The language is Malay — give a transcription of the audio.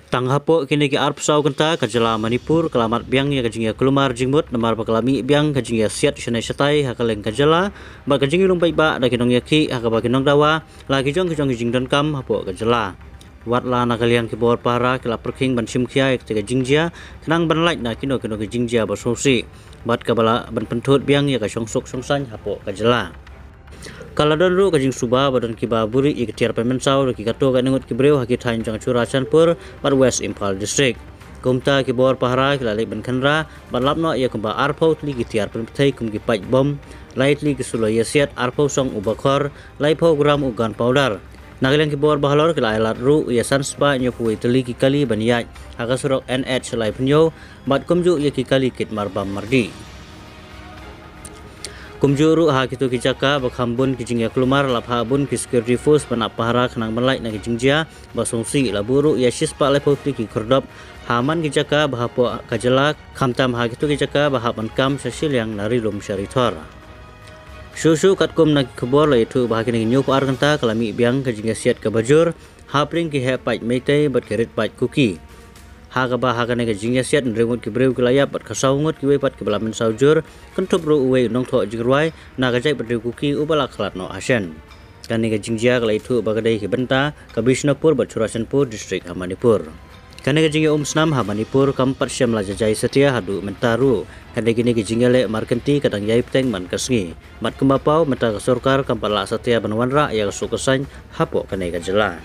Tanghapo kini ki arp sau kenta kajala Manipur kelamat biang ya kajing ya kelumar jingmut namar pakalami biang kajing ya siat shanai satai hakaleng kajala ba kajing ilung bai ba da kinong yaki hakaba kinong dawa la kijong kijing don kam hapo kajala wat la na kalian ki bor para kila perking ban sim kia ek tega jingjia kenang ban light na kino ki jingjia ba sosi bat kabala ban pentut biang ya ka songsok songsan hapo kajala Kaladon ru kajing suba badan kiba buri iktiar pemensau ki kato ka nengut kibreu hakit hain jang chura chanpur bar West Impal district kumta ki bor pahara kilale ban khanra ban lapno ya kumba arpau tli kitiar pemthai kum ki pai bom lightly ki sulo yasiat arpau song ubakor lai program ugan powder nagalang ki bor bahalor kila elat ru ya sanspa nyoku tli ki kali ban ya haga surok NH lai punyo bat kumju ya ki kali kit marbam mardi Kumjuru ha kitu kijaka bakhambun kijingya kelumar lapha bun ki security force panak pahara khanang banlai na kijingja basongsi laburu ya shispa lepoti ki kordop haman kijaka bahapo kajala khamtam ha kitu kijaka bahapan kam sasil yang nari lum syarithor susu katkum na kebor la itu bahakini nyu par kanta kalami biang kijingya siat ke bajur hapring ki hepai meitei bat kerit pai kuki Hagaba hagane ke jingya siat nrengut ki breu kilaya pat kasaungut ki wepat ke belamen saujur kentup ru uwe nong tho jirwai na gajai badeu kuki ubala khalat no asen kani ke jingjia kala itu bagadai ki benta ke Bishnupur bat Churachandpur district Manipur kani ke jingya snam Manipur kampat syam la jajai setia hadu mentaru kani gini ke jingya le markenti kadang yai peteng man kasngi mat kembapau menta ke sorkar kampat la setia banwanra ya sukesan hapo kani ke jela